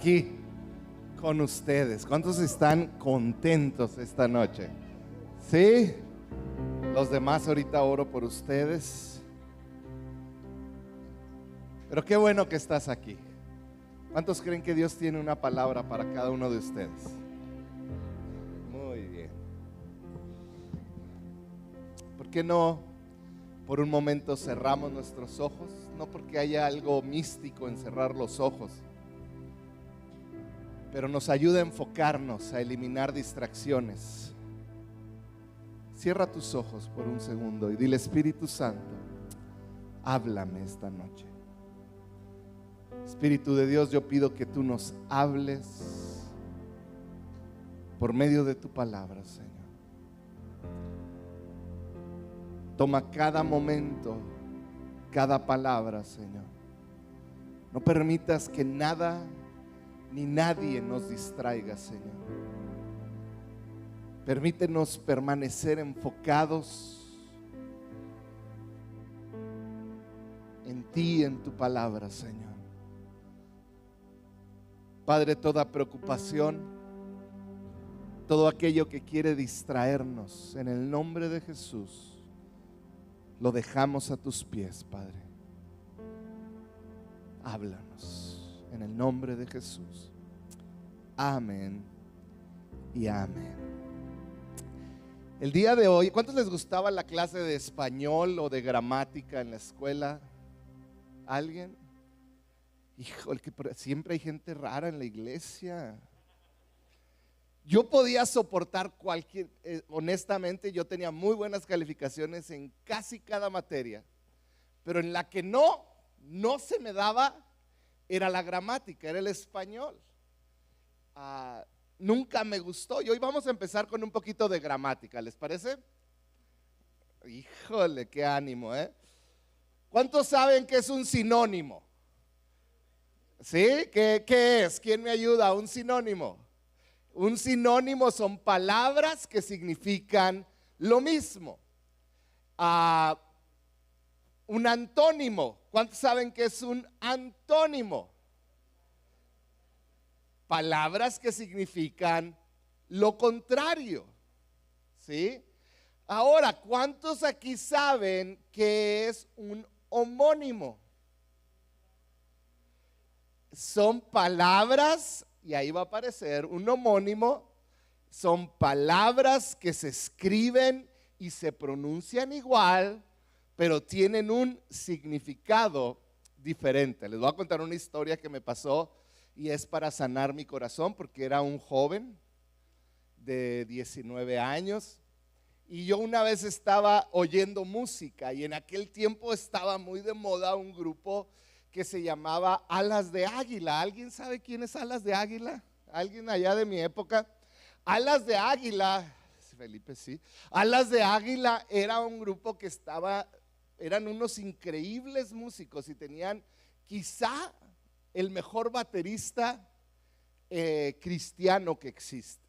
Aquí con ustedes. ¿Cuántos están contentos esta noche? ¿Sí? Los demás ahorita oro por ustedes. Pero qué bueno que estás aquí. ¿Cuántos creen que Dios tiene una palabra para cada uno de ustedes? Muy bien. ¿Por qué no por un momento cerramos nuestros ojos? No porque haya algo místico en cerrar los ojos, pero nos ayuda a enfocarnos, a eliminar distracciones. Cierra tus ojos por un segundo y dile: Espíritu Santo, háblame esta noche. Espíritu de Dios, yo pido que tú nos hables por medio de tu palabra, Señor. Toma cada momento, cada palabra, Señor. No permitas que nada ni nadie nos distraiga, Señor. Permítenos permanecer enfocados en ti, en tu palabra, Señor. Padre, toda preocupación, todo aquello que quiere distraernos, en el nombre de Jesús, lo dejamos a tus pies, Padre. Háblanos en el nombre de Jesús. Amén y amén. El día de hoy, ¿cuántos les gustaba la clase de español o de gramática en la escuela? ¿Alguien? Híjole, que siempre hay gente rara en la iglesia. Yo podía soportar cualquier, honestamente yo tenía muy buenas calificaciones en casi cada materia, pero en la que no se me daba era la gramática, era el español. Nunca me gustó. Y hoy vamos a empezar con un poquito de gramática, ¿les parece? Híjole, qué ánimo, ¿eh? ¿Cuántos saben qué es un sinónimo? ¿Sí? ¿Qué es? ¿Quién me ayuda? Un sinónimo. Un sinónimo son palabras que significan lo mismo. Un antónimo. ¿Cuántos saben qué es un antónimo? Palabras que significan lo contrario. ¿Sí? Ahora, ¿cuántos aquí saben qué es un homónimo? Son palabras, y ahí va a aparecer un homónimo, son palabras que se escriben y se pronuncian igual, pero tienen un significado diferente. Les voy a contar una historia que me pasó y es para sanar mi corazón, porque era un joven de 19 años y yo una vez estaba oyendo música y en aquel tiempo estaba muy de moda un grupo que se llamaba Alas de Águila. ¿Alguien sabe quién es Alas de Águila? ¿Alguien allá de mi época? Alas de Águila, Felipe, sí. Alas de Águila era un grupo que eran unos increíbles músicos y tenían quizá el mejor baterista cristiano que existe.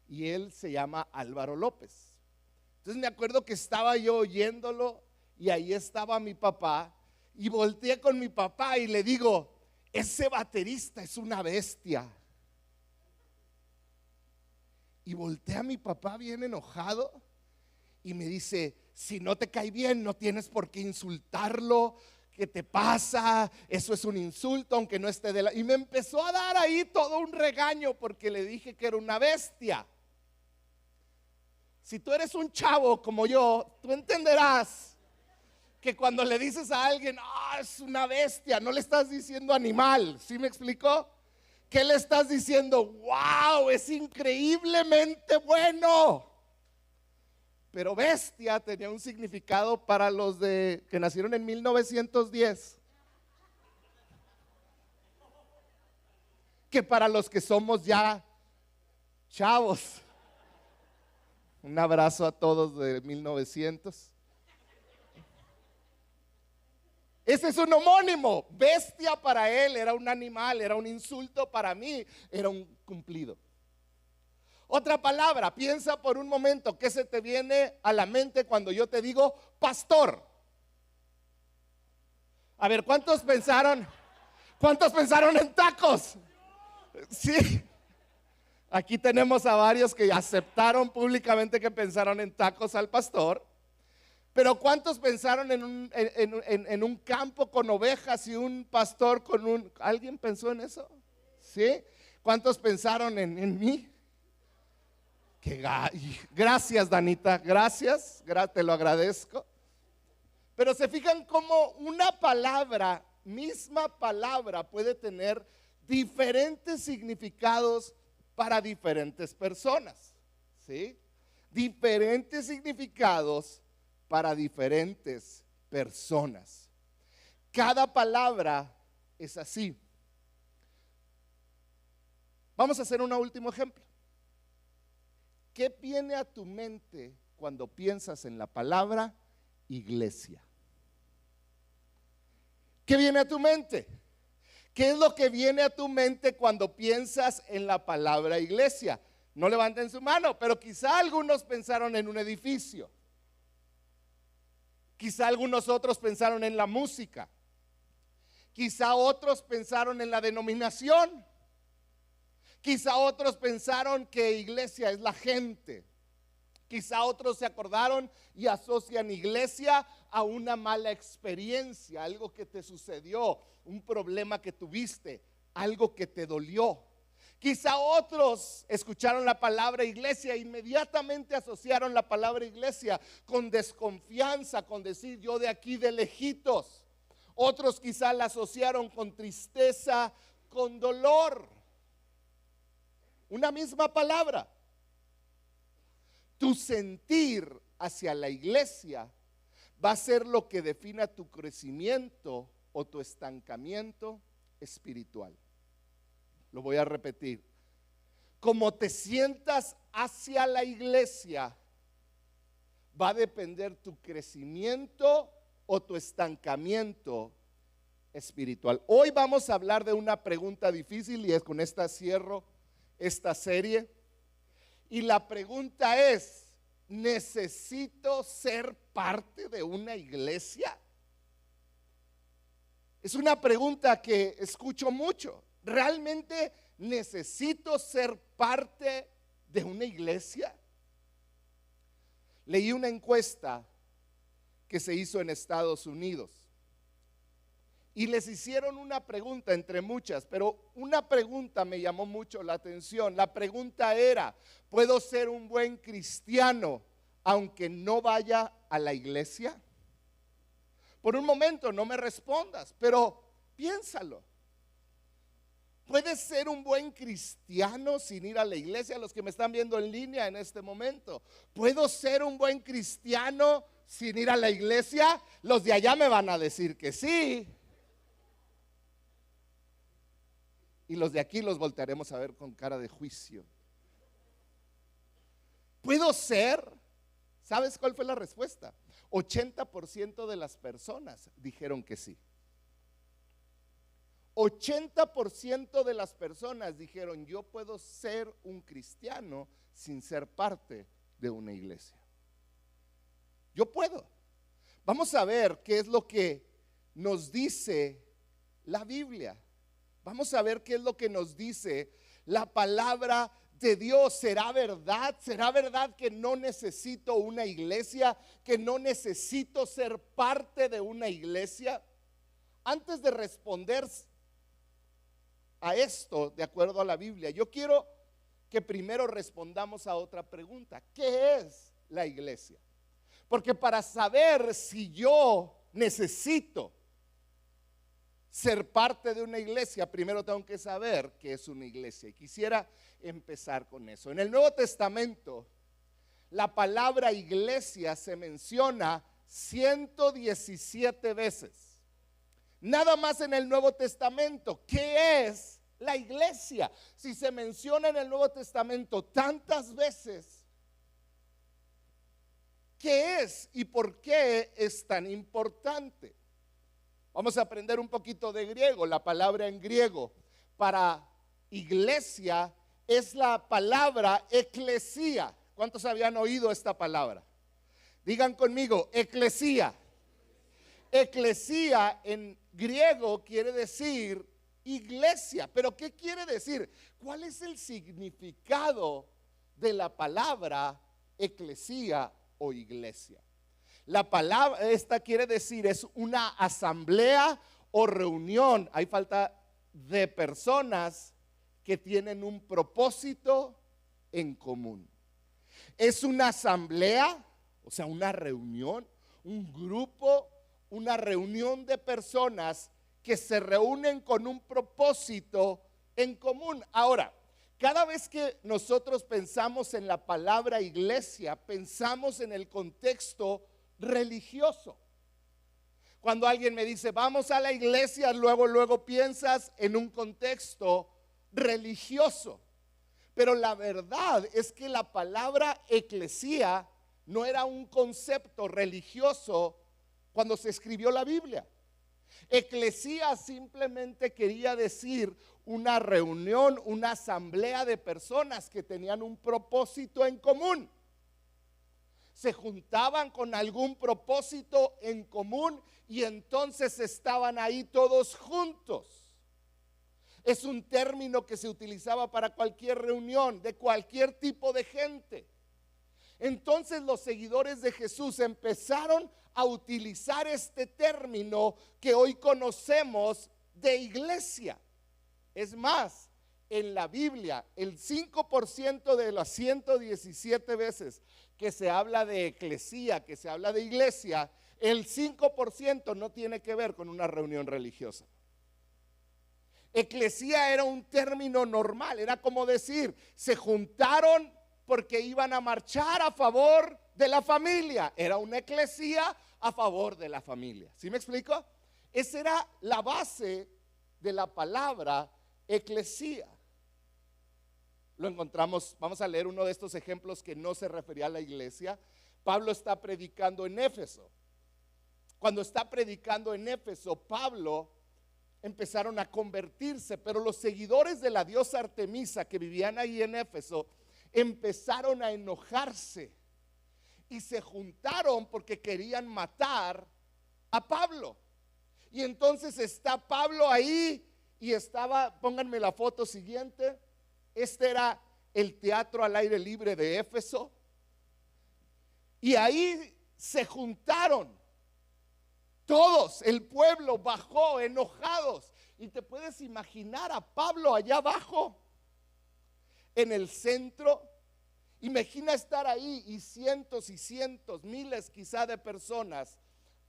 Y él se llama Álvaro López. Entonces me acuerdo que estaba yo oyéndolo y ahí estaba mi papá. Y volteé con mi papá y le digo: ese baterista es una bestia. Y volteé a mi papá bien enojado y me dice: si no te cae bien, no tienes por qué insultarlo. ¿Qué te pasa? Eso es un insulto, aunque no esté de la... Y me empezó a dar ahí todo un regaño porque le dije que era una bestia. Si tú eres un chavo como yo, tú entenderás que cuando le dices a alguien: es una bestia, no le estás diciendo animal. ¿Sí me explicó? ¿Qué le estás diciendo? ¡Wow! Es increíblemente bueno. Pero bestia tenía un significado para los que nacieron en 1910, que para los que somos ya chavos. Un abrazo a todos de 1900. Ese es un homónimo. Bestia para él era un animal, era un insulto para mí, era un cumplido. Otra palabra, piensa por un momento, ¿qué se te viene a la mente cuando yo te digo pastor? A ver, ¿cuántos pensaron en tacos? Sí. Aquí tenemos a varios que aceptaron públicamente que pensaron en tacos al pastor. Pero ¿cuántos pensaron en un campo con ovejas y un pastor con un... ¿Alguien pensó en eso? ¿Sí? ¿Cuántos pensaron en mí? Gracias, Danita, gracias, te lo agradezco. Pero se fijan cómo una palabra, misma palabra, puede tener diferentes significados para diferentes personas, ¿sí? Diferentes significados para diferentes personas. Cada palabra es así. Vamos a hacer un último ejemplo. ¿Qué viene a tu mente cuando piensas en la palabra iglesia? ¿Qué viene a tu mente? ¿Qué es lo que viene a tu mente cuando piensas en la palabra iglesia? No levanten su mano, pero quizá algunos pensaron en un edificio. Quizá algunos otros pensaron en la música. Quizá otros pensaron en la denominación. Quizá otros pensaron que iglesia es la gente. Quizá otros se acordaron y asocian iglesia a una mala experiencia, algo que te sucedió, un problema que tuviste, algo que te dolió. Quizá otros escucharon la palabra iglesia e inmediatamente asociaron la palabra iglesia con desconfianza, con decir yo de aquí de lejitos. Otros quizá la asociaron con tristeza, con dolor. Una misma palabra. Tu sentir hacia la iglesia va a ser lo que defina tu crecimiento o tu estancamiento espiritual. Lo voy a repetir. Como te sientas hacia la iglesia, va a depender tu crecimiento o tu estancamiento espiritual. Hoy vamos a hablar de una pregunta difícil y es con esta cierro esta serie. Y la pregunta es, ¿necesito ser parte de una iglesia? Es una pregunta que escucho mucho. ¿Realmente necesito ser parte de una iglesia? Leí una encuesta que se hizo en Estados Unidos y les hicieron una pregunta entre muchas, pero una pregunta me llamó mucho la atención. La pregunta era, ¿puedo ser un buen cristiano aunque no vaya a la iglesia? Por un momento no me respondas, pero piénsalo. ¿Puedes ser un buen cristiano sin ir a la iglesia? Los que me están viendo en línea en este momento, ¿puedo ser un buen cristiano sin ir a la iglesia? Los de allá me van a decir que sí. Y los de aquí los voltearemos a ver con cara de juicio. ¿Puedo ser? ¿Sabes cuál fue la respuesta? 80% de las personas dijeron que sí. 80% de las personas dijeron, yo puedo ser un cristiano sin ser parte de una iglesia. Yo puedo. Vamos a ver qué es lo que nos dice la Biblia. Vamos a ver qué es lo que nos dice la palabra de Dios. ¿Será verdad? ¿Será verdad que no necesito una iglesia? ¿Que no necesito ser parte de una iglesia? Antes de responder a esto, de acuerdo a la Biblia, yo quiero que primero respondamos a otra pregunta. ¿Qué es la iglesia? Porque para saber si yo necesito ser parte de una iglesia, primero tengo que saber qué es una iglesia. Y quisiera empezar con eso. En el Nuevo Testamento, la palabra iglesia se menciona 117 veces. Nada más en el Nuevo Testamento. ¿Qué es la iglesia? Si se menciona en el Nuevo Testamento tantas veces, ¿qué es y por qué es tan importante? Vamos a aprender un poquito de griego. La palabra en griego para iglesia es la palabra eclesía. ¿Cuántos habían oído esta palabra? Digan conmigo, eclesía. Eclesía en griego quiere decir iglesia. ¿Pero qué quiere decir? ¿Cuál es el significado de la palabra eclesía o iglesia? La palabra esta quiere decir es una asamblea o reunión. Hay falta de personas que tienen un propósito en común. Es una asamblea, o sea, una reunión, un grupo, una reunión de personas que se reúnen con un propósito en común. Ahora, cada vez que nosotros pensamos en la palabra iglesia, pensamos en el contexto religioso. Cuando alguien me dice, vamos a la iglesia, luego piensas en un contexto religioso. Pero la verdad es que la palabra eclesía no era un concepto religioso cuando se escribió la Biblia. Eclesía simplemente quería decir una reunión, una asamblea de personas que tenían un propósito en común. Se juntaban con algún propósito en común y entonces estaban ahí todos juntos. Es un término que se utilizaba para cualquier reunión de cualquier tipo de gente. Entonces los seguidores de Jesús empezaron a utilizar este término que hoy conocemos de iglesia. Es más, en la Biblia, el 5% de las 117 veces que se habla de eclesía, que se habla de iglesia, el 5% no tiene que ver con una reunión religiosa. Eclesía era un término normal, era como decir, se juntaron porque iban a marchar a favor de la familia. Era una eclesía a favor de la familia. ¿Sí me explico? Esa era la base de la palabra eclesía. Lo encontramos, vamos a leer uno de estos ejemplos que no se refería a la iglesia. Pablo está predicando en Éfeso. Cuando está predicando en Éfeso, Pablo empezaron a convertirse, pero los seguidores de la diosa Artemisa que vivían ahí en Éfeso empezaron a enojarse y se juntaron porque querían matar a Pablo. Y entonces está Pablo ahí y estaba, pónganme la foto siguiente, este era el teatro al aire libre de Éfeso, y ahí se juntaron todos, el pueblo bajó enojados, y te puedes imaginar a Pablo allá abajo en el centro. Imagina estar ahí y cientos, miles quizá de personas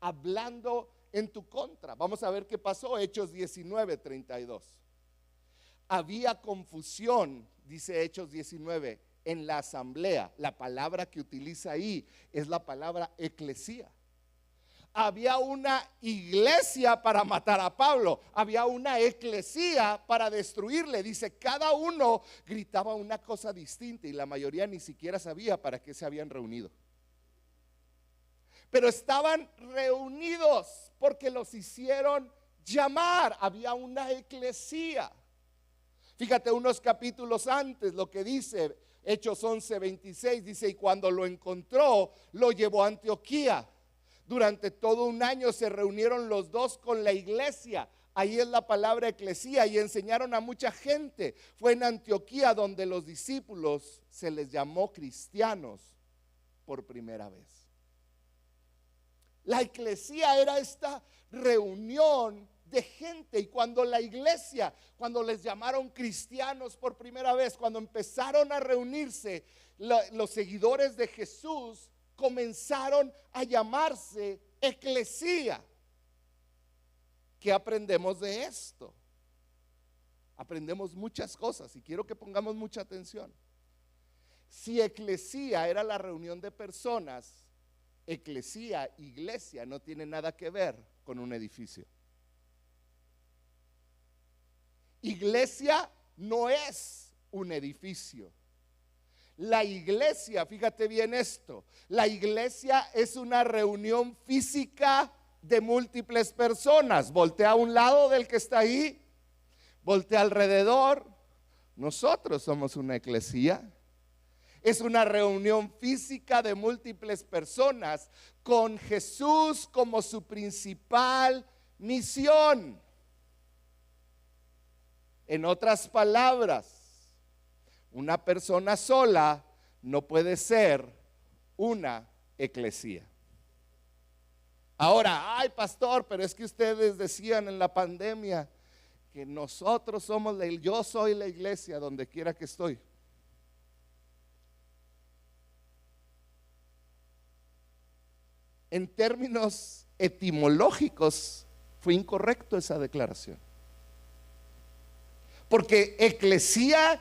hablando en tu contra. Vamos a ver qué pasó. Hechos 19:32. Había confusión, dice Hechos 19, en la asamblea. La palabra que utiliza ahí es la palabra eclesía. Había una iglesia para matar a Pablo, había una eclesía para destruirle. Dice, cada uno gritaba una cosa distinta y la mayoría ni siquiera sabía para qué se habían reunido. Pero estaban reunidos porque los hicieron llamar. Había una eclesía. Fíjate unos capítulos antes lo que dice Hechos 11:26. Dice, y cuando lo encontró, lo llevó a Antioquía. Durante todo un año se reunieron los dos con la iglesia. Ahí es la palabra eclesía, y enseñaron a mucha gente. Fue en Antioquía donde los discípulos se les llamó cristianos por primera vez. La eclesía era esta reunión de gente, y cuando la iglesia, cuando les llamaron cristianos por primera vez, cuando empezaron a reunirse los seguidores de Jesús, comenzaron a llamarse eclesía. ¿Qué aprendemos de esto? Aprendemos muchas cosas y quiero que pongamos mucha atención. Si eclesía era la reunión de personas, eclesía, iglesia, no tiene nada que ver con un edificio. Iglesia no es un edificio. La iglesia, fíjate bien esto, la iglesia es una reunión física de múltiples personas. Voltea a un lado del que está ahí, voltea alrededor. Nosotros somos una eclesía. Es una reunión física de múltiples personas con Jesús como su principal misión. En otras palabras, una persona sola no puede ser una eclesía. Ahora, ay pastor, pero es que ustedes decían en la pandemia que nosotros somos yo soy la iglesia donde quiera que estoy. En términos etimológicos, fue incorrecto esa declaración. Porque eclesía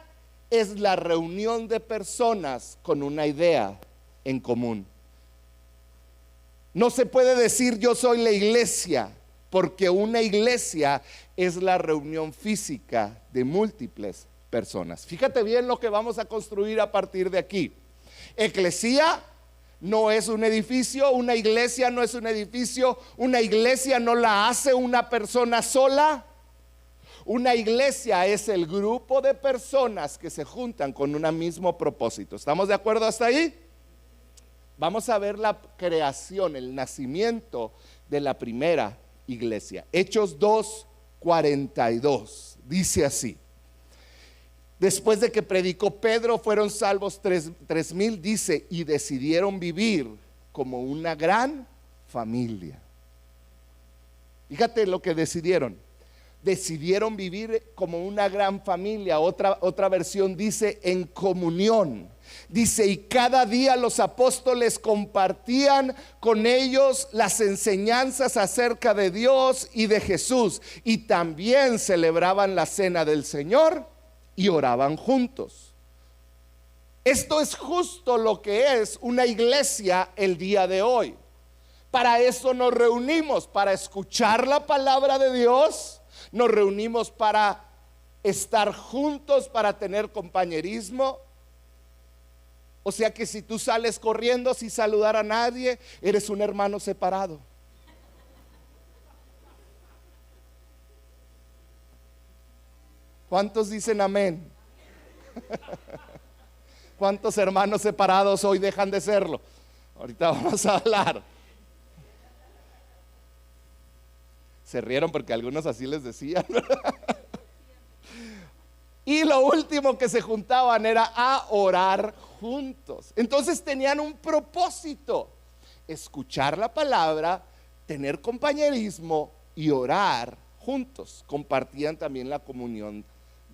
es la reunión de personas con una idea en común. No se puede decir yo soy la iglesia, porque una iglesia es la reunión física de múltiples personas. Fíjate bien lo que vamos a construir a partir de aquí. Eclesía no es un edificio, una iglesia no es un edificio, una iglesia no la hace una persona sola. Una iglesia es el grupo de personas que se juntan con un mismo propósito. ¿Estamos de acuerdo hasta ahí? Vamos a ver la creación, el nacimiento de la primera iglesia. Hechos 2:42 dice así: después de que predicó Pedro, fueron salvos 3,000, dice, y decidieron vivir como una gran familia. Fíjate lo que decidieron. Decidieron vivir como una gran familia. Otra versión dice en comunión. Dice, y cada día los apóstoles compartían con ellos las enseñanzas acerca de Dios y de Jesús. Y también celebraban la cena del Señor y oraban juntos. Esto es justo lo que es una iglesia el día de hoy. Para eso nos reunimos, para escuchar la palabra de Dios. Nos reunimos para estar juntos, para tener compañerismo. O sea que si tú sales corriendo sin saludar a nadie, eres un hermano separado. ¿Cuántos dicen amén? ¿Cuántos hermanos separados hoy dejan de serlo? Ahorita vamos a hablar. Se rieron porque algunos así les decían. Y lo último que se juntaban era a orar juntos. Entonces tenían un propósito: escuchar la palabra, tener compañerismo y orar juntos. Compartían también la comunión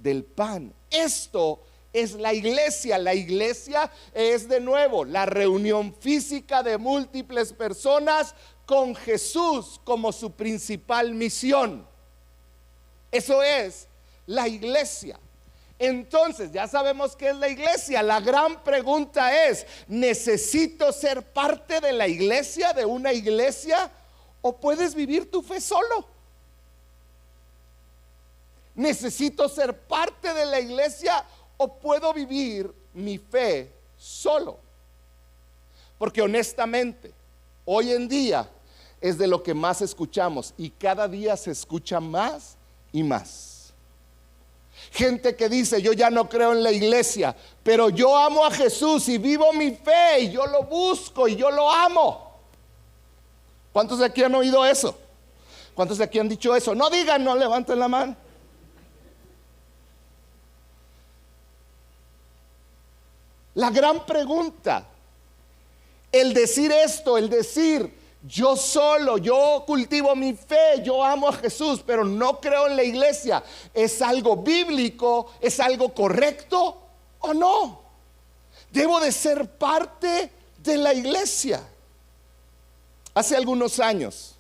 del pan. Esto es la iglesia. La iglesia es, de nuevo, la reunión física de múltiples personas con Jesús como su principal misión. Eso es la iglesia. Entonces ya sabemos qué es la iglesia. La gran pregunta es: ¿necesito ser parte de la iglesia, de una iglesia, o puedes vivir tu fe solo? ¿Necesito ser parte de la iglesia o puedo vivir mi fe solo? Porque honestamente, hoy en día es de lo que más escuchamos, y cada día se escucha más y más. Gente que dice: yo ya no creo en la iglesia, pero yo amo a Jesús y vivo mi fe y yo lo busco y yo lo amo. ¿Cuántos de aquí han oído eso? ¿Cuántos de aquí han dicho eso? No digan, no levanten la mano. La gran pregunta, el decir esto, el decir yo solo, yo cultivo mi fe, yo amo a Jesús, pero no creo en la iglesia, ¿es algo bíblico? ¿Es algo correcto o no? Debo de ser parte de la iglesia. Hace algunos años,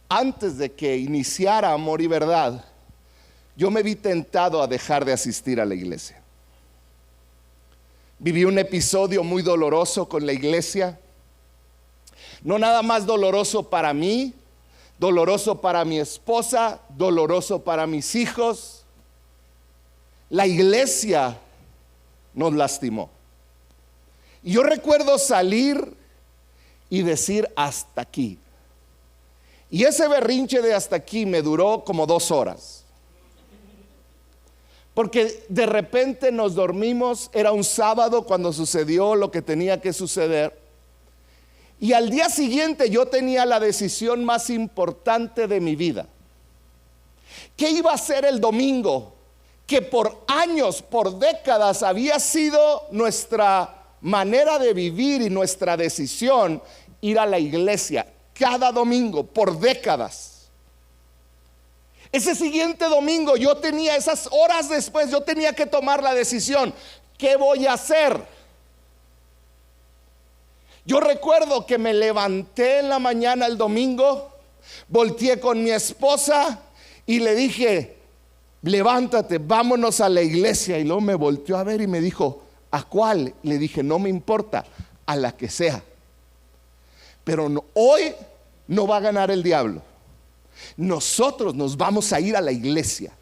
antes de que iniciara Amor y Verdad, yo me vi tentado a dejar de asistir a la iglesia. Viví un episodio muy doloroso con la iglesia. No nada más doloroso para mí, doloroso para mi esposa, doloroso para mis hijos. La iglesia nos lastimó. Y yo recuerdo salir y decir hasta aquí. Y ese berrinche de hasta aquí me duró como 2 horas. Porque de repente nos dormimos, era un sábado cuando sucedió lo que tenía que suceder. Y al día siguiente yo tenía la decisión más importante de mi vida. ¿Qué iba a ser el domingo? Que por años, por décadas había sido nuestra manera de vivir y nuestra decisión ir a la iglesia cada domingo, por décadas. Ese siguiente domingo yo tenía, esas horas después, yo tenía que tomar la decisión. ¿Qué voy a hacer? Yo recuerdo que me levanté en la mañana el domingo, volteé con mi esposa y le dije: levántate, vámonos a la iglesia. Y luego me volteó a ver y me dijo: ¿a cuál? Le dije: no me importa, a la que sea. Pero no, hoy no va a ganar el diablo. Nosotros nos vamos a ir a la iglesia.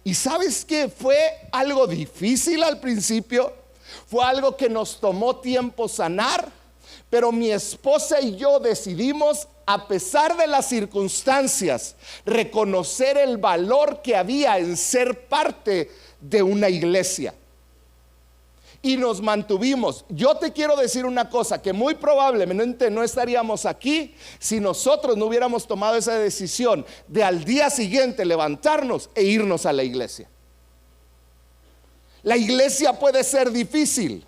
Y ¿sabes qué? Fue algo difícil al principio. Fue algo que nos tomó tiempo sanar. Pero mi esposa y yo decidimos, a pesar de las circunstancias, reconocer el valor que había en ser parte de una iglesia. Y nos mantuvimos. Yo te quiero decir una cosa, que muy probablemente no estaríamos aquí si nosotros no hubiéramos tomado esa decisión de al día siguiente levantarnos e irnos a la iglesia. La iglesia puede ser difícil.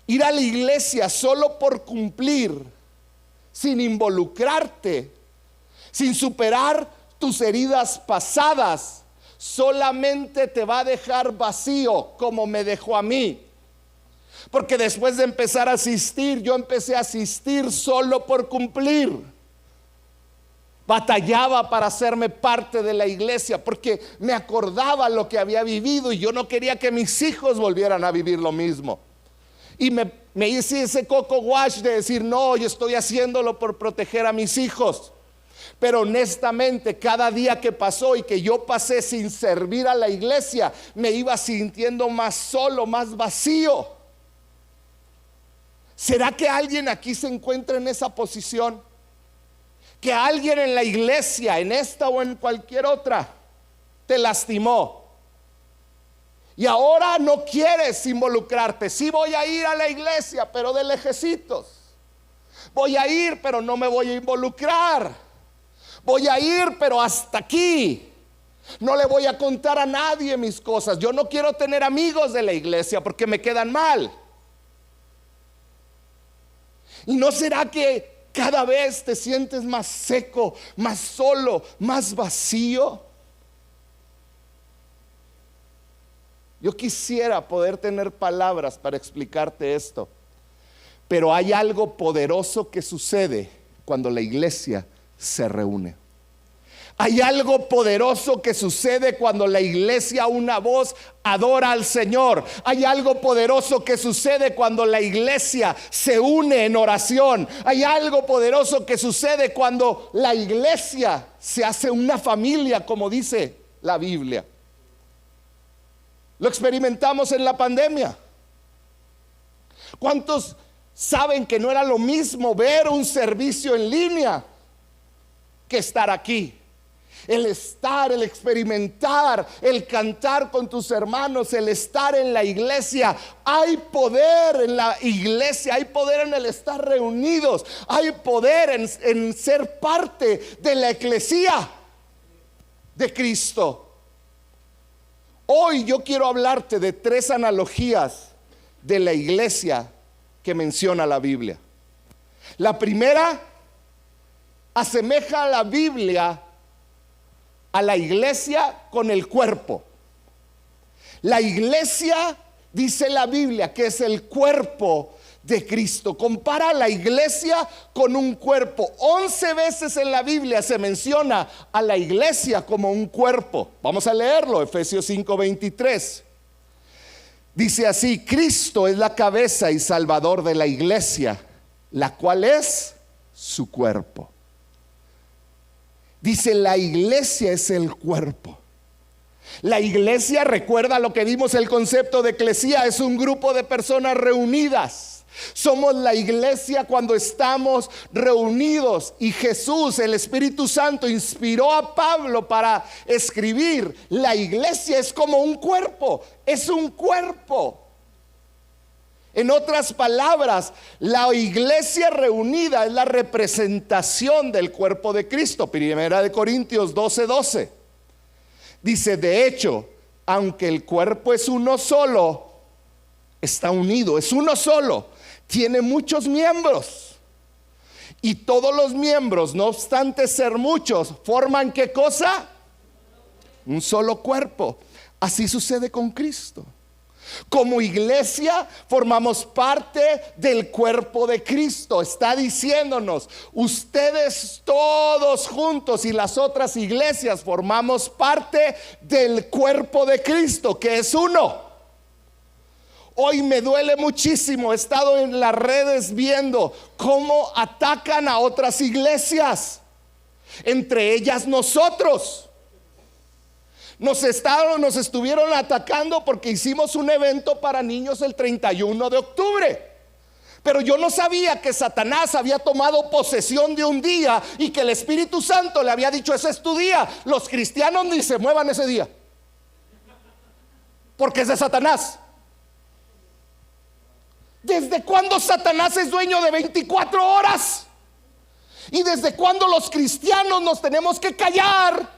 Ir a la iglesia solo por cumplir, sin involucrarte, sin superar tus heridas pasadas, solamente te va a dejar vacío, como me dejó a mí. Porque después de empezar a asistir, yo empecé a asistir solo por cumplir. Batallaba para hacerme parte de la iglesia porque me acordaba lo que había vivido y yo no quería que mis hijos volvieran a vivir lo mismo. Y me hice ese coco wash de decir: no, yo estoy haciéndolo por proteger a mis hijos. Pero honestamente, cada día que pasó y que yo pasé sin servir a la iglesia, me iba sintiendo más solo, más vacío. ¿Será que alguien aquí se encuentra en esa posición? Que alguien en la iglesia, en esta o en cualquier otra, te lastimó. Y ahora no quieres involucrarte. Sí, voy a ir a la iglesia, pero de lejecitos. Voy a ir, pero no me voy a involucrar. Voy a ir, pero hasta aquí. No le voy a contar a nadie mis cosas. Yo no quiero tener amigos de la iglesia porque me quedan mal. ¿Y no será que cada vez te sientes más seco, más solo, más vacío? Yo quisiera poder tener palabras para explicarte esto, pero hay algo poderoso que sucede cuando la iglesia se reúne. Hay algo poderoso que sucede cuando la iglesia a una voz adora al Señor. Hay algo poderoso que sucede cuando la iglesia se une en oración. Hay algo poderoso que sucede cuando la iglesia se hace una familia, como dice la Biblia. Lo experimentamos en la pandemia. ¿Cuántos saben que no era lo mismo ver un servicio en línea que estar aquí? El estar, el experimentar, el cantar con tus hermanos, el estar en la iglesia. Hay poder en la iglesia, hay poder en el estar reunidos, hay poder en ser parte de la eclesía de Cristo. Hoy yo quiero hablarte de 3 analogías de la iglesia que menciona la Biblia. La primera asemeja a la Biblia a la iglesia con el cuerpo. La iglesia, dice la Biblia, que es el cuerpo de Cristo. Compara a la iglesia con un cuerpo. 11 veces en la Biblia se menciona a la iglesia como un cuerpo. Vamos a leerlo, Efesios 5:23. Dice así: Cristo es la cabeza y salvador de la iglesia, la cual es su cuerpo. Dice, la iglesia es el cuerpo. La iglesia, recuerda lo que vimos, el concepto de eclesía, es un grupo de personas reunidas. Somos la iglesia cuando estamos reunidos. Y Jesús, el Espíritu Santo, inspiró a Pablo para escribir: la iglesia es como un cuerpo, es un cuerpo. En otras palabras, la iglesia reunida es la representación del cuerpo de Cristo. Primera de Corintios 12:12. Dice, de hecho, aunque el cuerpo es uno solo, está unido, es uno solo, tiene muchos miembros. Y todos los miembros, no obstante ser muchos, forman ¿qué cosa? Un solo cuerpo. Así sucede con Cristo. Como iglesia formamos parte del cuerpo de Cristo. Está diciéndonos, ustedes todos juntos y las otras iglesias formamos parte del cuerpo de Cristo, que es uno. Hoy me duele muchísimo, he estado en las redes viendo cómo atacan a otras iglesias, entre ellas nosotros. Nos estuvieron atacando porque hicimos un evento para niños el 31 de octubre. Pero yo no sabía que Satanás había tomado posesión de un día y que el Espíritu Santo le había dicho, ese es tu día. Los cristianos ni se muevan ese día, porque es de Satanás. ¿Desde cuándo Satanás es dueño de 24 horas? ¿Y desde cuándo los cristianos nos tenemos que callar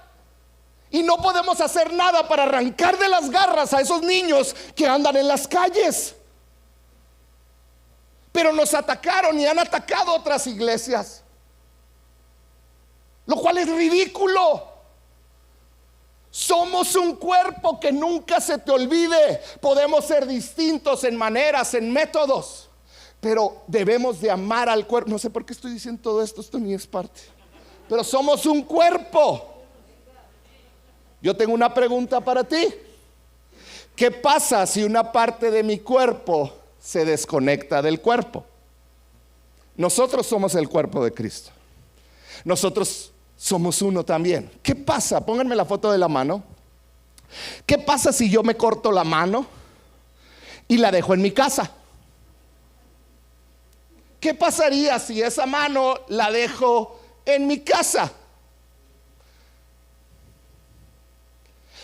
y no podemos hacer nada para arrancar de las garras a esos niños que andan en las calles? Pero nos atacaron y han atacado otras iglesias, lo cual es ridículo. Somos un cuerpo, que nunca se te olvide. Podemos ser distintos en maneras, en métodos, pero debemos de amar al cuerpo. No sé por qué estoy diciendo todo esto, esto ni es parte, pero somos un cuerpo. Yo tengo una pregunta para ti. ¿Qué pasa si una parte de mi cuerpo se desconecta del cuerpo? Nosotros somos el cuerpo de Cristo. Nosotros somos uno también. ¿Qué pasa? Pónganme la foto de la mano. ¿Qué pasa si yo me corto la mano y la dejo en mi casa? ¿Qué pasaría si esa mano la dejo en mi casa?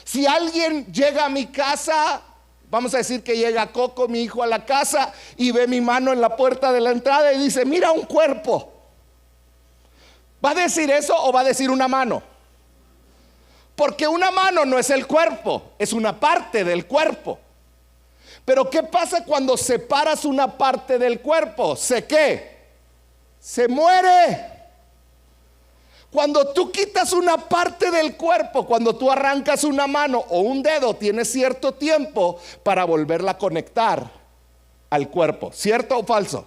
Si alguien llega a mi casa, vamos a decir que llega Coco, mi hijo, a la casa y ve mi mano en la puerta de la entrada y dice, mira un cuerpo. ¿Va a decir eso o va a decir una mano? Porque una mano no es el cuerpo, es una parte del cuerpo. Pero ¿qué pasa cuando separas una parte del cuerpo? ¿Qué? Se muere. Cuando tú quitas una parte del cuerpo, cuando tú arrancas una mano o un dedo, tienes cierto tiempo para volverla a conectar al cuerpo. ¿Cierto o falso?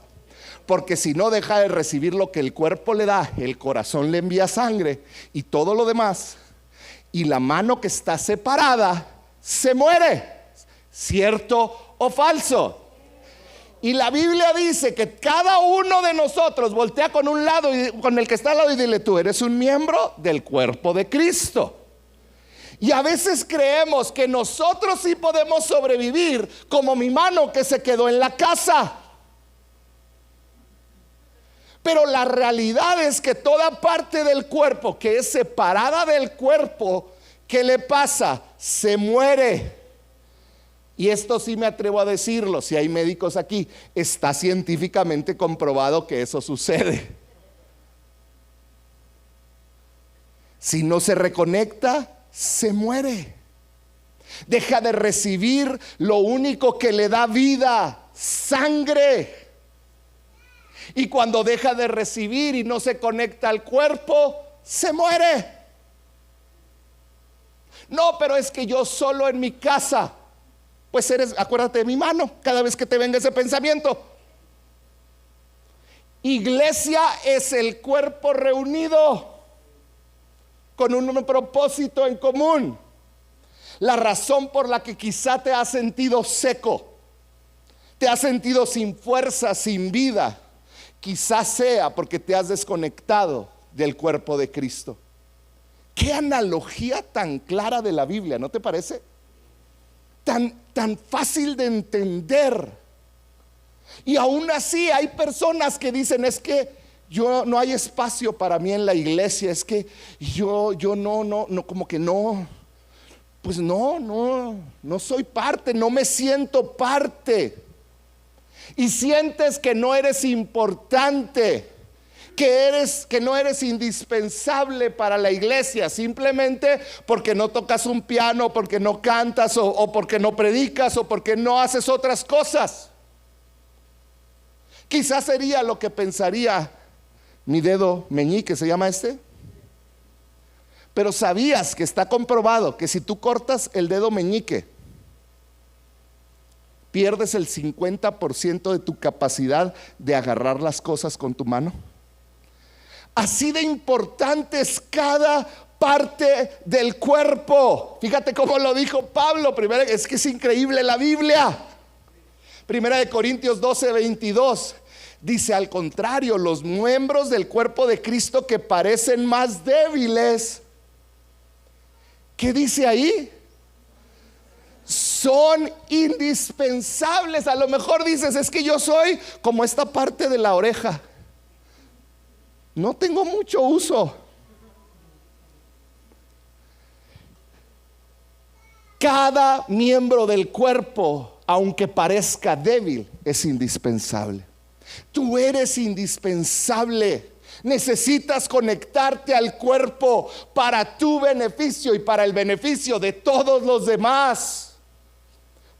Porque si no, deja de recibir lo que el cuerpo le da. El corazón le envía sangre y todo lo demás, y la mano que está separada se muere. ¿Cierto o falso? Y la Biblia dice que cada uno de nosotros, voltea con un lado y con el que está al lado y dile, tú eres un miembro del cuerpo de Cristo. Y a veces creemos que nosotros sí podemos sobrevivir, como mi mano que se quedó en la casa. Pero la realidad es que toda parte del cuerpo que es separada del cuerpo, ¿qué le pasa? Se muere. Y esto sí me atrevo a decirlo, si hay médicos aquí, está científicamente comprobado que eso sucede. Si no se reconecta, se muere. Deja de recibir lo único que le da vida, sangre. Y cuando deja de recibir y no se conecta al cuerpo, se muere. No, pero es que yo solo en mi casa. Pues acuérdate de mi mano cada vez que te venga ese pensamiento. Iglesia es el cuerpo reunido con un propósito en común. La razón por la que quizá te has sentido seco, te has sentido sin fuerza, sin vida, quizás sea porque te has desconectado del cuerpo de Cristo. Qué analogía tan clara de la Biblia, ¿no te parece? Tan fácil de entender. Y aún así hay personas que dicen, es que yo no hay espacio para mí en la iglesia, es que yo no, como que no, pues no soy parte, no me siento parte. y sientes que no eres importante, que no eres indispensable para la iglesia, simplemente porque no tocas un piano, porque no cantas, o porque no predicas, o porque no haces otras cosas. Quizás sería lo que pensaría mi dedo meñique, ¿se llama este? Pero ¿sabías que está comprobado que si tú cortas el dedo meñique, pierdes el 50% de tu capacidad de agarrar las cosas con tu mano? Así de importante es cada parte del cuerpo. Fíjate cómo lo dijo Pablo. Primero, es que es increíble la Biblia. Primera de Corintios 12:22 dice: al contrario, los miembros del cuerpo de Cristo que parecen más débiles, ¿qué dice ahí? Son indispensables. A lo mejor dices: es que yo soy como esta parte de la oreja, no tengo mucho uso. Cada miembro del cuerpo, aunque parezca débil, es indispensable. Tú eres indispensable. Necesitas conectarte al cuerpo para tu beneficio y para el beneficio de todos los demás.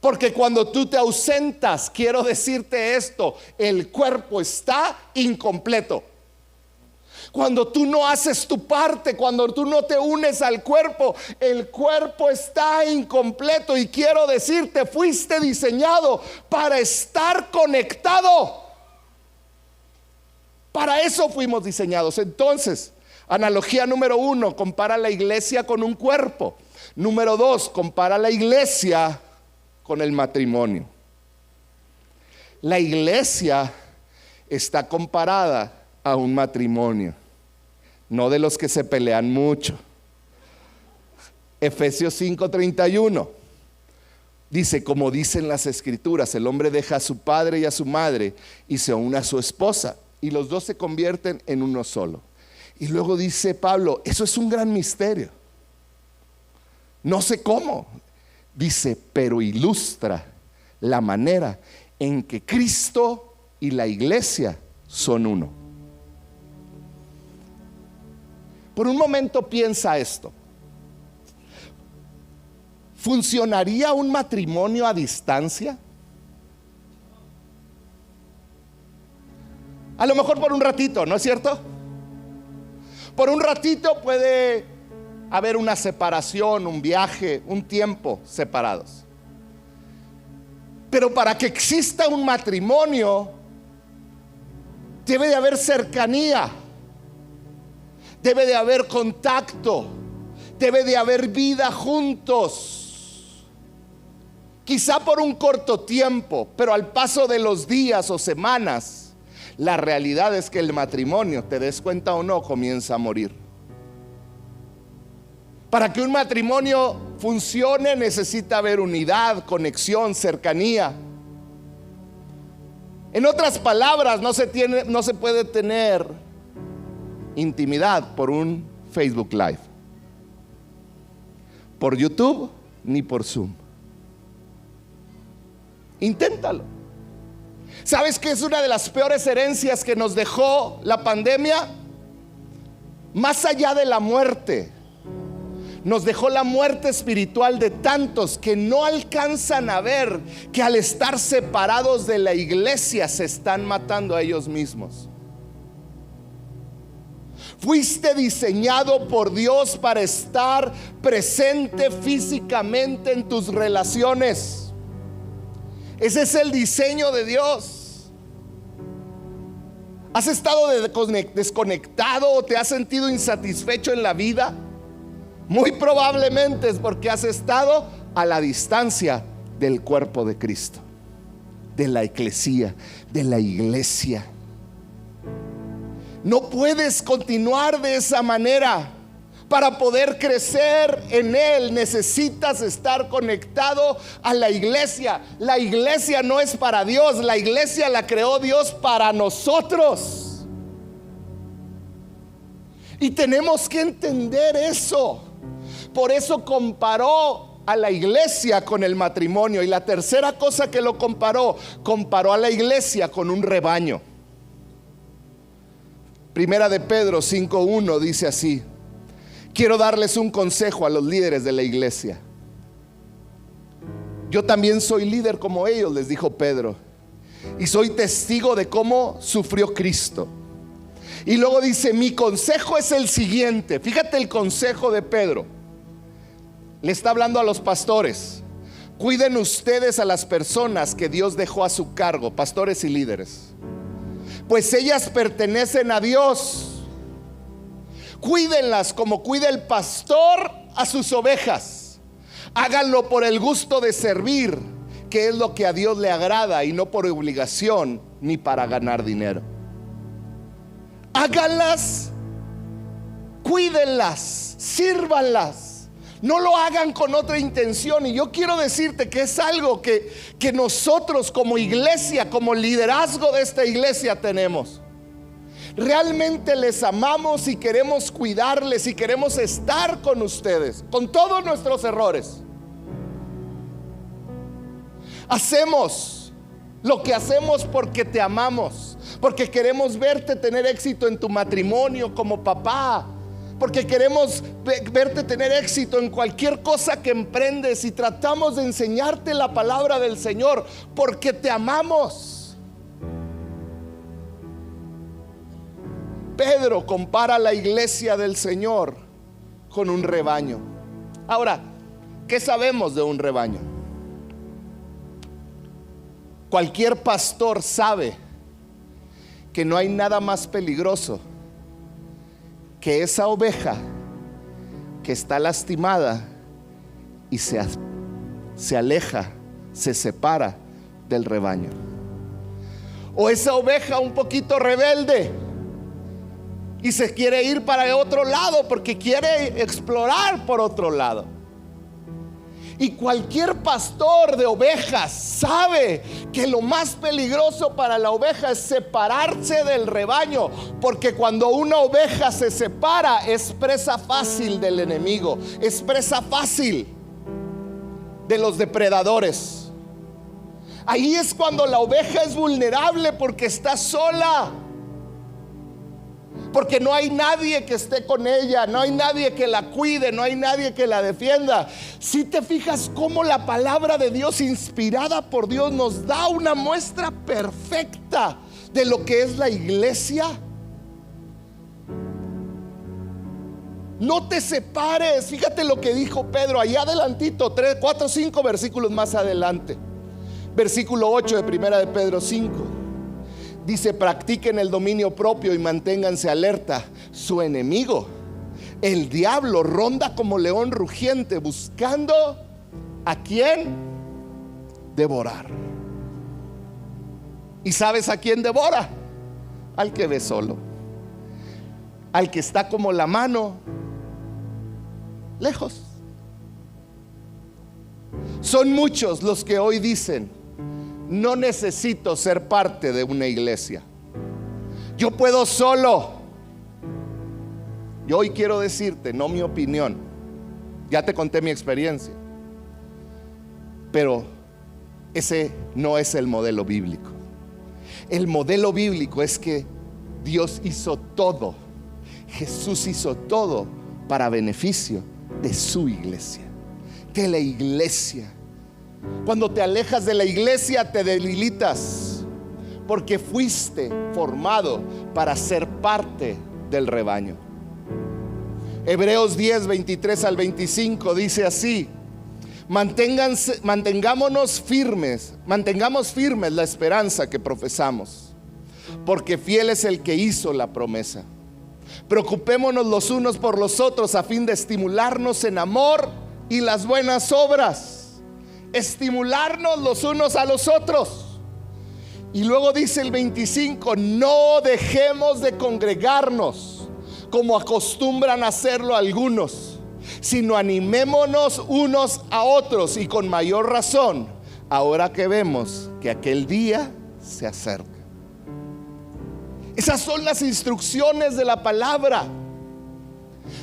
Porque cuando tú te ausentas, quiero decirte esto: el cuerpo está incompleto. Cuando tú no haces tu parte, cuando tú no te unes al cuerpo, el cuerpo está incompleto. Y quiero decirte, fuiste diseñado para estar conectado. Para eso fuimos diseñados. Entonces, analogía número 1, compara la iglesia con un cuerpo. Número 2, compara la iglesia con el matrimonio. La iglesia está comparada a un matrimonio, no de los que se pelean mucho. Efesios 5:31 dice, como dicen las escrituras, el hombre deja a su padre y a su madre y se une a su esposa, y los dos se convierten en uno solo. Y luego dice Pablo, eso es un gran misterio, no sé cómo. Dice, pero ilustra la manera en que Cristo y la iglesia son uno. Por un momento piensa esto: ¿funcionaría un matrimonio a distancia? A lo mejor por un ratito, ¿no es cierto? Por un ratito puede haber una separación, un viaje, un tiempo separados. Pero para que exista un matrimonio, debe de haber cercanía, debe de haber contacto, debe de haber vida juntos. Quizá por un corto tiempo, pero al paso de los días o semanas, la realidad es que el matrimonio, te des cuenta o no, comienza a morir. Para que un matrimonio funcione necesita haber unidad, conexión, cercanía. En otras palabras, no se puede tener intimidad por un Facebook Live, por YouTube, ni por Zoom. Inténtalo. ¿Sabes qué es una de las peores herencias que nos dejó la pandemia? Más allá de la muerte, nos dejó la muerte espiritual de tantos que no alcanzan a ver que al estar separados de la iglesia se están matando a ellos mismos. Fuiste diseñado por Dios para estar presente físicamente en tus relaciones. Ese es el diseño de Dios. ¿Has estado desconectado o te has sentido insatisfecho en la vida? Muy probablemente es porque has estado a la distancia del cuerpo de Cristo, de la eclesía, de la iglesia. No puedes continuar de esa manera. Para poder crecer en Él necesitas estar conectado a la iglesia. La iglesia no es para Dios, la iglesia la creó Dios para nosotros. Y tenemos que entender eso. Por eso comparó a la iglesia con el matrimonio. Y la tercera cosa que lo comparó a la iglesia con un rebaño. Primera de Pedro 5:1 dice así: quiero darles un consejo a los líderes de la iglesia. Yo también soy líder como ellos, les dijo Pedro, y soy testigo de cómo sufrió Cristo. Y luego dice: mi consejo es el siguiente. Fíjate el consejo de Pedro. Le está hablando a los pastores. Cuiden ustedes a las personas que Dios dejó a su cargo, pastores y líderes, pues ellas pertenecen a Dios. Cuídenlas como cuida el pastor a sus ovejas. Háganlo por el gusto de servir, que es lo que a Dios le agrada, y no por obligación ni para ganar dinero. Háganlas, cuídenlas, sírvanlas. No lo hagan con otra intención. Y yo quiero decirte que es algo que nosotros como iglesia, como liderazgo de esta iglesia tenemos. Realmente les amamos y queremos cuidarles y queremos estar con ustedes, con todos nuestros errores. Hacemos lo que hacemos porque te amamos, porque queremos verte tener éxito en tu matrimonio como papá, porque queremos verte tener éxito en cualquier cosa que emprendes, y tratamos de enseñarte la palabra del Señor porque te amamos. Pedro compara la iglesia del Señor con un rebaño. Ahora, ¿qué sabemos de un rebaño? Cualquier pastor sabe que no hay nada más peligroso que esa oveja que está lastimada y se aleja, se separa del rebaño. O esa oveja un poquito rebelde y se quiere ir para otro lado porque quiere explorar por otro lado. Y cualquier pastor de ovejas sabe que lo más peligroso para la oveja es separarse del rebaño, porque cuando una oveja se separa es presa fácil del enemigo, es presa fácil de los depredadores. Ahí es cuando la oveja es vulnerable, porque está sola, porque no hay nadie que esté con ella, no hay nadie que la cuide, no hay nadie que la defienda. Si te fijas cómo la palabra de Dios, inspirada por Dios, nos da una muestra perfecta de lo que es la iglesia. No te separes. Fíjate lo que dijo Pedro allá adelantito, 3, 4, 5 versículos más adelante. Versículo 8 de primera de Pedro 5. Dice: practiquen el dominio propio y manténganse alerta. Su enemigo, el diablo, ronda como león rugiente, buscando a quién devorar. ¿Y sabes a quién devora? Al que ve solo, al que está como la mano lejos. Son muchos los que hoy dicen: no necesito ser parte de una iglesia, yo puedo solo. Yo hoy quiero decirte, no mi opinión, ya te conté mi experiencia, pero ese no es el modelo bíblico. El modelo bíblico es que Dios hizo todo, Jesús hizo todo para beneficio de su iglesia, de la iglesia. Cuando te alejas de la iglesia te debilitas, porque fuiste formado para ser parte del rebaño. Hebreos 10, 23 al 25 dice así: mantengamos firmes la esperanza que profesamos, porque fiel es el que hizo la promesa. Preocupémonos los unos por los otros a fin de estimularnos en amor y las buenas obras. Estimularnos los unos a los otros. Y luego dice el 25: no dejemos de congregarnos como acostumbran a hacerlo algunos, sino animémonos unos a otros, y con mayor razón ahora que vemos que aquel día se acerca. Esas son las instrucciones de la palabra.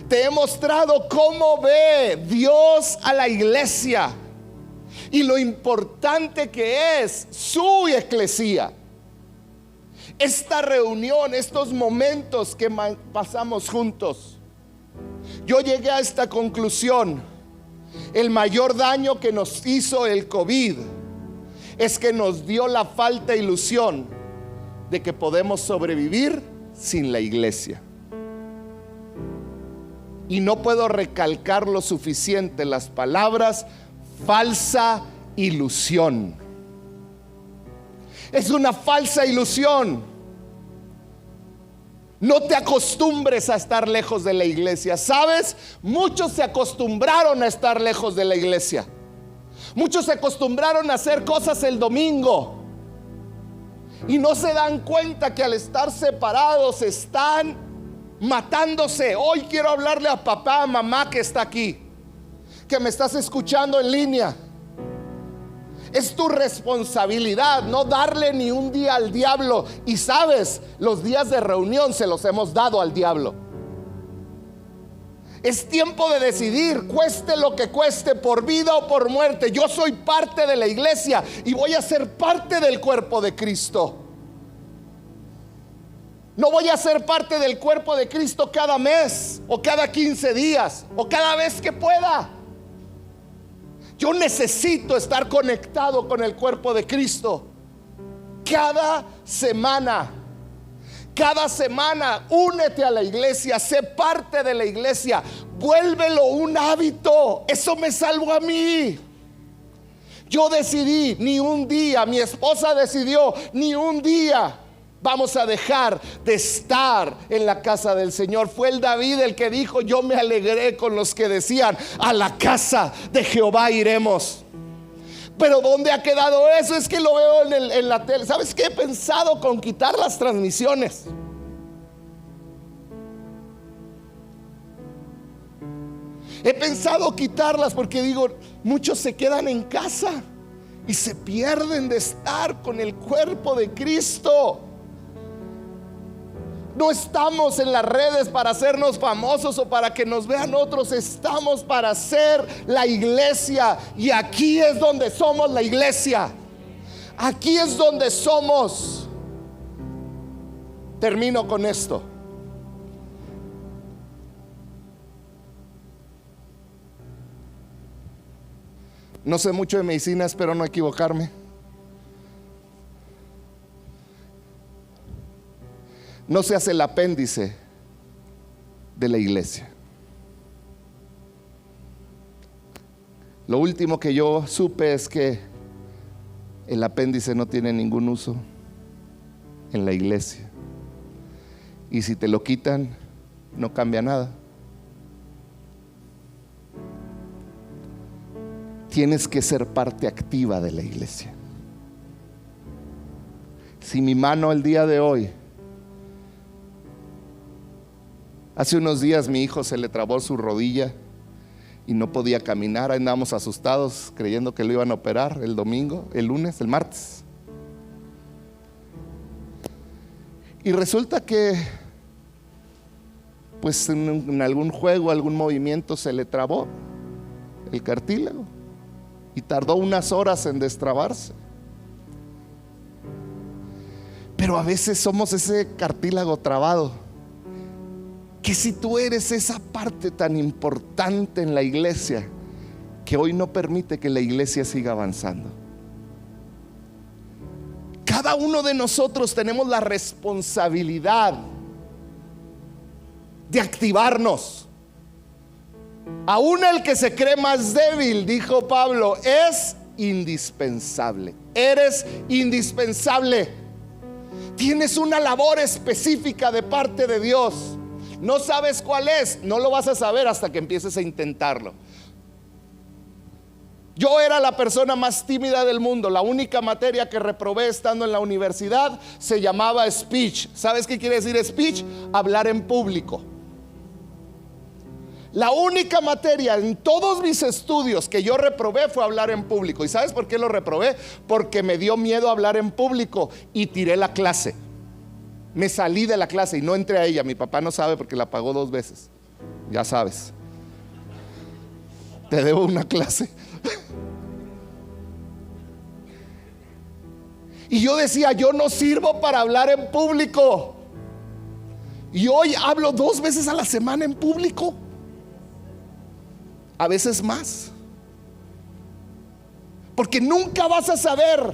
Te he mostrado cómo ve Dios a la iglesia y lo importante que es su eclesía. Esta reunión, estos momentos que pasamos juntos, yo llegué a esta conclusión: el mayor daño que nos hizo el COVID es que nos dio la falta de ilusión de que podemos sobrevivir sin la iglesia. Y no puedo recalcar lo suficiente las palabras falsa ilusión. Es una falsa ilusión. No te acostumbres a estar lejos de la iglesia. ¿Sabes? Muchos se acostumbraron a estar lejos de la iglesia. Muchos se acostumbraron a hacer cosas el domingo y no se dan cuenta que al estar separados están matándose. Hoy quiero hablarle a papá, a mamá que está aquí, que me estás escuchando en línea. Es tu responsabilidad no darle ni un día al diablo. Y sabes, los días de reunión se los hemos dado al diablo. Es tiempo de decidir, cueste lo que cueste, por vida o por muerte. Yo soy parte de la iglesia y voy a ser parte del cuerpo de Cristo. No voy a ser parte del cuerpo de Cristo cada mes o cada 15 días o cada vez que pueda. Yo necesito estar conectado con el cuerpo de Cristo cada semana. Cada semana únete a la iglesia, sé parte de la iglesia, vuélvelo un hábito. Eso me salvó a mí. Yo decidí, ni un día, mi esposa decidió, ni un día vamos a dejar de estar en la casa del Señor. Fue el David el que dijo: yo me alegré con los que decían, a la casa de Jehová iremos. Pero ¿dónde ha quedado eso? Es que lo veo en la tele. ¿Sabes qué? He pensado con quitar las transmisiones. He pensado quitarlas porque digo, muchos se quedan en casa y se pierden de estar con el cuerpo de Cristo. No estamos en las redes para hacernos famosos o para que nos vean otros. Estamos para ser la iglesia. Y aquí es donde somos la iglesia. Aquí es donde somos. Termino con esto. No sé mucho de medicina, espero no equivocarme. No seas el apéndice de la iglesia. Lo último que yo supe es que el apéndice no tiene ningún uso en la iglesia. Y si te lo quitan, no cambia nada. Tienes que ser parte activa de la iglesia. Si mi mano el día de hoy, hace unos días mi hijo se le trabó su rodilla y no podía caminar. Andábamos asustados creyendo que lo iban a operar el domingo, el lunes, el martes. Y resulta que pues en algún juego, algún movimiento se le trabó el cartílago y tardó unas horas en destrabarse. Pero a veces somos ese cartílago trabado, que si tú eres esa parte tan importante en la iglesia que hoy no permite que la iglesia siga avanzando. Cada uno de nosotros tenemos la responsabilidad de activarnos. Aún el que se cree más débil, dijo Pablo, es indispensable. Eres indispensable. Tienes una labor específica de parte de Dios. No sabes cuál es, no lo vas a saber hasta que empieces a intentarlo. Yo era la persona más tímida del mundo. La única materia que reprobé estando en la universidad se llamaba speech. ¿Sabes qué quiere decir speech? Hablar en público. La única materia en todos mis estudios que yo reprobé fue hablar en público. ¿Y sabes por qué lo reprobé? Porque me dio miedo hablar en público y tiré la clase. Me salí de la clase y no entré a ella. Mi papá no sabe porque la pagó 2 veces. Ya sabes, te debo una clase. Y yo decía, yo no sirvo para hablar en público. Y hoy hablo 2 veces a la semana en público, a veces más, porque nunca vas a saber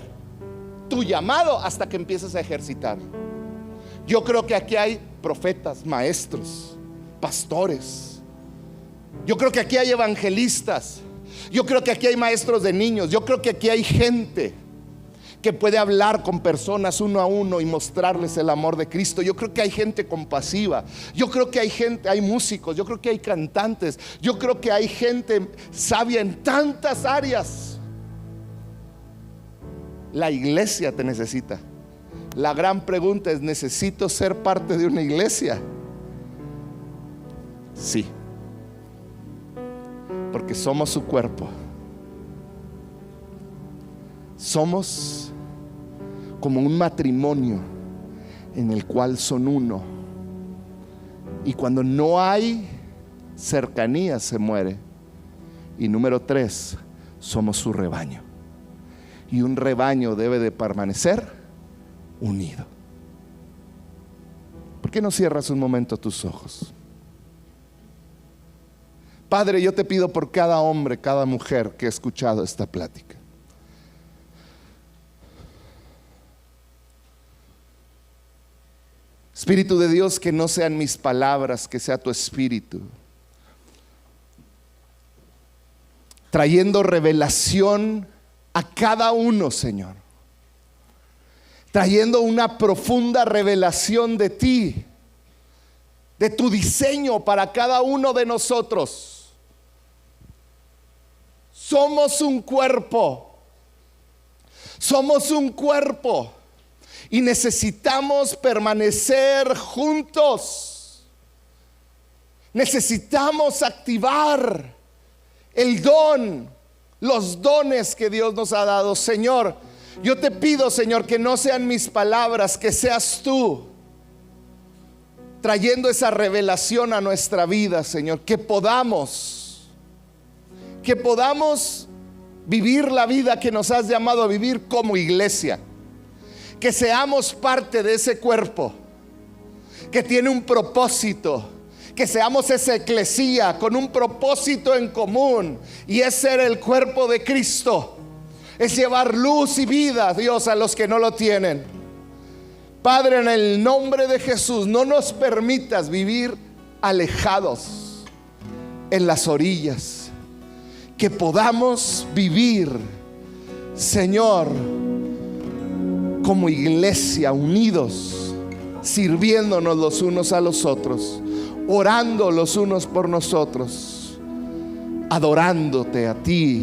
tu llamado hasta que empieces a ejercitar. Yo creo que aquí hay profetas, maestros, pastores. Yo creo que aquí hay evangelistas. Yo creo que aquí hay maestros de niños. Yo creo que aquí hay gente que puede hablar con personas uno a uno y mostrarles el amor de Cristo. Yo creo que hay gente compasiva. Yo creo que hay gente, hay músicos. Yo creo que hay cantantes. Yo creo que hay gente sabia en tantas áreas. La iglesia te necesita. La gran pregunta es, ¿necesito ser parte de una iglesia? Sí, porque somos su cuerpo. Somos como un matrimonio en el cual son uno. Y cuando no hay cercanía se muere. Y número 3, somos su rebaño. Y un rebaño debe de permanecer unido. ¿Por qué no cierras un momento tus ojos? Padre, yo te pido por cada hombre, cada mujer que ha escuchado esta plática. Espíritu de Dios, que no sean mis palabras, que sea tu Espíritu trayendo revelación a cada uno, Señor, trayendo una profunda revelación de ti, de tu diseño para cada uno de nosotros. Somos un cuerpo, somos un cuerpo. Y necesitamos permanecer juntos. Necesitamos activar el don, los dones que Dios nos ha dado. Señor, yo te pido, Señor, que no sean mis palabras, que seas tú trayendo esa revelación a nuestra vida, Señor. Que podamos vivir la vida que nos has llamado a vivir como iglesia. Que seamos parte de ese cuerpo que tiene un propósito, que seamos esa eclesía con un propósito en común, y es ser el cuerpo de Cristo, es llevar luz y vida, Dios, a los que no lo tienen. Padre, en el nombre de Jesús, no nos permitas vivir alejados en las orillas, que podamos vivir, Señor, como iglesia, unidos, sirviéndonos los unos a los otros, orando los unos por nosotros, adorándote a ti.